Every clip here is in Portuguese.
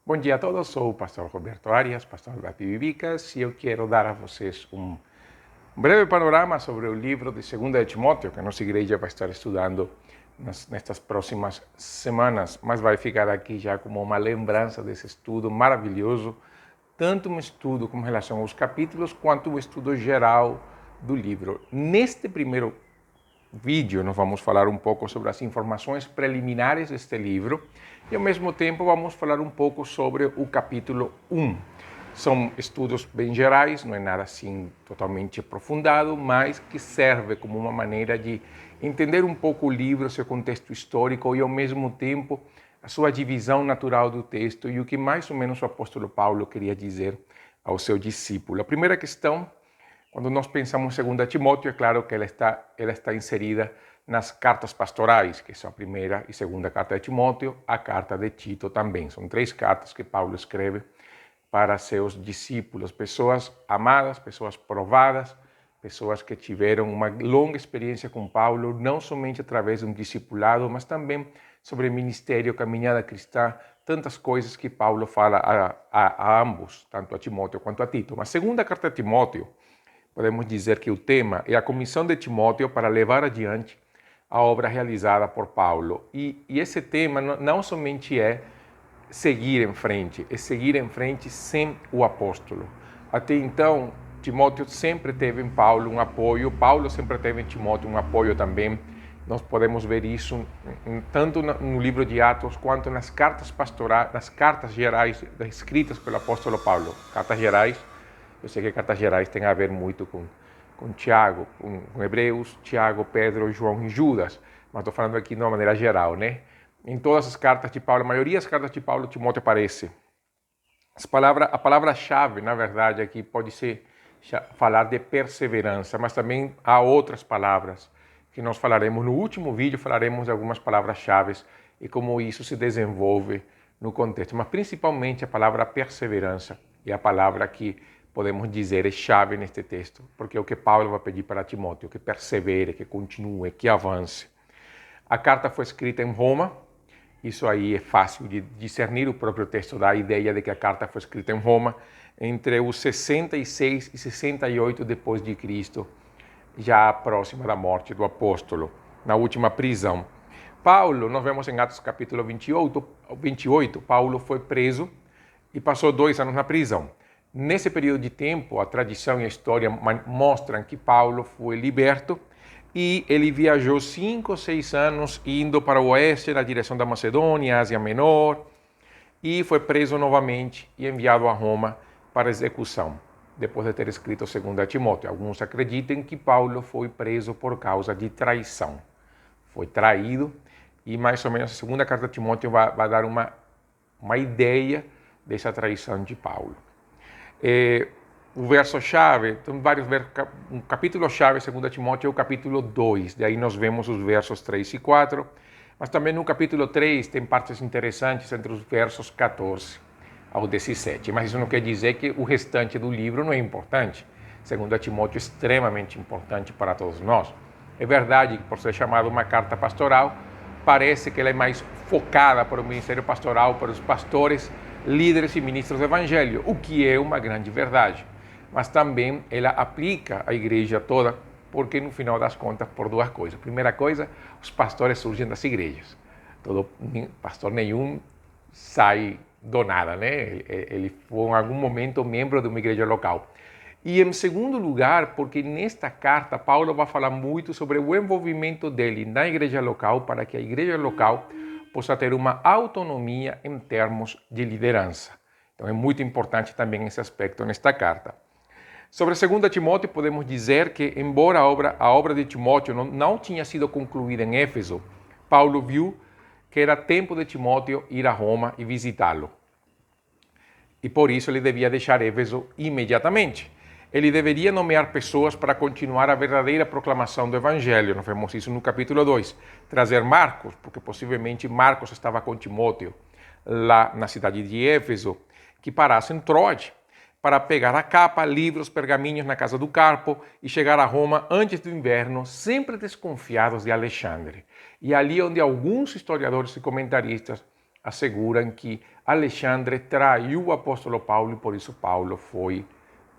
Bom dia a todos, sou o pastor Roberto Arias, pastor da Bibicas, e eu quero dar a vocês um breve panorama sobre o livro de 2 Timóteo, que a nossa igreja vai estar estudando nestas próximas semanas, mas vai ficar aqui já como uma lembrança desse estudo maravilhoso, tanto um estudo com relação aos capítulos, quanto um estudo geral do livro. Neste primeiro vídeo, nós vamos falar um pouco sobre as informações preliminares deste livro e, ao mesmo tempo, vamos falar um pouco sobre o capítulo 1. São estudos bem gerais, não é nada assim totalmente aprofundado, mas que serve como uma maneira de entender um pouco o livro, seu contexto histórico e, ao mesmo tempo, a sua divisão natural do texto e o que mais ou menos o apóstolo Paulo queria dizer ao seu discípulo. A primeira questão, quando nós pensamos em 2 Timóteo, é claro que ela está inserida nas cartas pastorais, que são a primeira e segunda carta de Timóteo, a carta de Tito também. São 3 cartas que Paulo escreve para seus discípulos, pessoas amadas, pessoas provadas, pessoas que tiveram uma longa experiência com Paulo, não somente através de um discipulado, mas também sobre ministério, caminhada cristã, tantas coisas que Paulo fala a ambos, tanto a Timóteo quanto a Tito. Mas a segunda carta de Timóteo, podemos dizer que o tema é a comissão de Timóteo para levar adiante a obra realizada por Paulo. E esse tema não somente é seguir em frente, é seguir em frente sem o apóstolo. Até então, Timóteo sempre teve em Paulo um apoio, Paulo sempre teve em Timóteo um apoio também. Nós podemos ver isso tanto no livro de Atos quanto nas cartas pastorais, nas cartas gerais escritas pelo apóstolo Paulo. Cartas gerais, eu sei que cartas gerais tem a ver muito com Tiago, com Hebreus, Tiago, Pedro, João e Judas, mas estou falando aqui de uma maneira geral, né? Em todas as cartas de Paulo, a maioria das cartas de Paulo, Timóteo aparece. A palavra-chave, na verdade, aqui pode ser falar de perseverança, mas também há outras palavras que nós falaremos. No último vídeo falaremos de algumas palavras-chave e como isso se desenvolve no contexto, mas principalmente a palavra perseverança é a palavra que podemos dizer é chave neste texto, porque é o que Paulo vai pedir para Timóteo, que persevere, que continue, que avance. A carta foi escrita em Roma, isso aí é fácil de discernir, o próprio texto dá a ideia de que a carta foi escrita em Roma entre os 66 e 68 depois de Cristo, já próxima da morte do apóstolo, na última prisão. Paulo, nós vemos em Atos capítulo 28, Paulo foi preso e passou 2 anos na prisão. Nesse período de tempo, a tradição e a história mostram que Paulo foi liberto e ele viajou 5 ou 6 anos indo para o oeste, na direção da Macedônia, Ásia Menor, e foi preso novamente e enviado a Roma para execução, depois de ter escrito 2 Timóteo. Alguns acreditam que Paulo foi preso por causa de traição. Foi traído e mais ou menos a segunda carta de Timóteo vai dar uma ideia dessa traição de Paulo. O verso-chave, tem um capítulo-chave, 2 Timóteo, é o capítulo 2, daí nós vemos os versos 3 e 4, mas também no capítulo 3 tem partes interessantes entre os versos 14 ao 17, mas isso não quer dizer que o restante do livro não é importante. 2 Timóteo é extremamente importante para todos nós. É verdade que, por ser chamada uma carta pastoral, parece que ela é mais focada para o ministério pastoral, para os pastores, líderes e ministros do evangelho, o que é uma grande verdade. Mas também ela aplica à igreja toda, porque no final das contas, por 2 coisas. Primeira coisa, os pastores surgem das igrejas. Pastor nenhum sai do nada, né? Ele foi em algum momento membro de uma igreja local. E em segundo lugar, porque nesta carta Paulo vai falar muito sobre o envolvimento dele na igreja local, para que a igreja local possa ter uma autonomia em termos de liderança. Então é muito importante também esse aspecto nesta carta. Sobre 2 Timóteo, podemos dizer que, embora a obra de Timóteo não tinha sido concluída em Éfeso, Paulo viu que era tempo de Timóteo ir a Roma e visitá-lo. E por isso ele devia deixar Éfeso imediatamente. Ele deveria nomear pessoas para continuar a verdadeira proclamação do Evangelho. Nós vemos isso no capítulo 2. Trazer Marcos, porque possivelmente Marcos estava com Timóteo lá na cidade de Éfeso, que parasse em Troade para pegar a capa, livros, pergaminhos na casa do Carpo e chegar a Roma antes do inverno, sempre desconfiados de Alexandre. E ali onde alguns historiadores e comentaristas asseguram que Alexandre traiu o apóstolo Paulo e por isso Paulo foi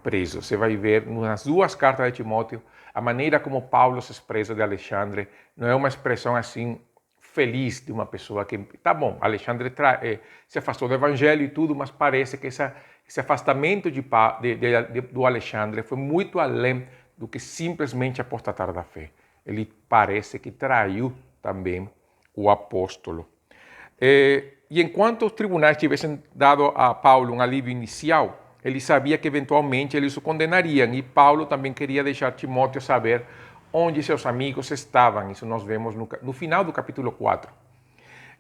preso. Você vai ver nas duas cartas de Timóteo a maneira como Paulo se expressa de Alexandre. Não é uma expressão assim feliz de uma pessoa que, tá bom, Alexandre se afastou do evangelho e tudo, mas parece que esse afastamento do Alexandre foi muito além do que simplesmente apostatar da fé. Ele parece que traiu também o apóstolo. E enquanto os tribunais tivessem dado a Paulo um alívio inicial, ele sabia que eventualmente eles o condenariam. E Paulo também queria deixar Timóteo saber onde seus amigos estavam. Isso nós vemos no final do capítulo 4.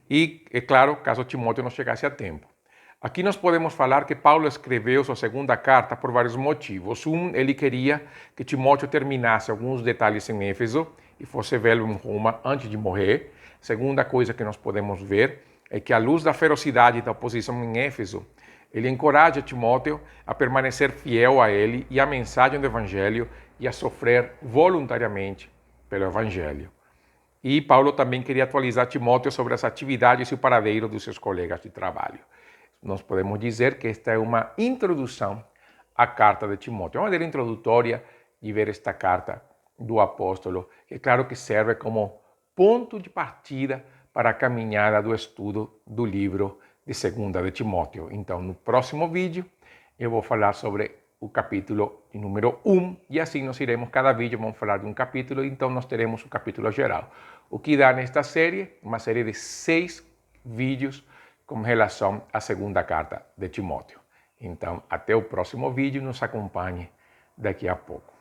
E, é claro, caso Timóteo não chegasse a tempo. Aqui nós podemos falar que Paulo escreveu sua segunda carta por vários motivos. Ele queria que Timóteo terminasse alguns detalhes em Éfeso e fosse vê-lo em Roma antes de morrer. Segunda coisa que nós podemos ver é que, à luz da ferocidade da oposição em Éfeso, ele encoraja Timóteo a permanecer fiel a ele e à mensagem do Evangelho e a sofrer voluntariamente pelo Evangelho. E Paulo também queria atualizar Timóteo sobre as atividades e o paradeiro dos seus colegas de trabalho. Nós podemos dizer que esta é uma introdução à carta de Timóteo, uma maneira introdutória de ver esta carta do apóstolo, que claro que serve como ponto de partida para a caminhada do estudo do livro de 2 de Timóteo. Então, no próximo vídeo, eu vou falar sobre o capítulo número 1, e assim nós iremos, cada vídeo vamos falar de um capítulo, então nós teremos o capítulo geral. O que dá nesta série, uma série de 6 vídeos com relação à segunda carta de Timóteo. Então, até o próximo vídeo, nos acompanhe daqui a pouco.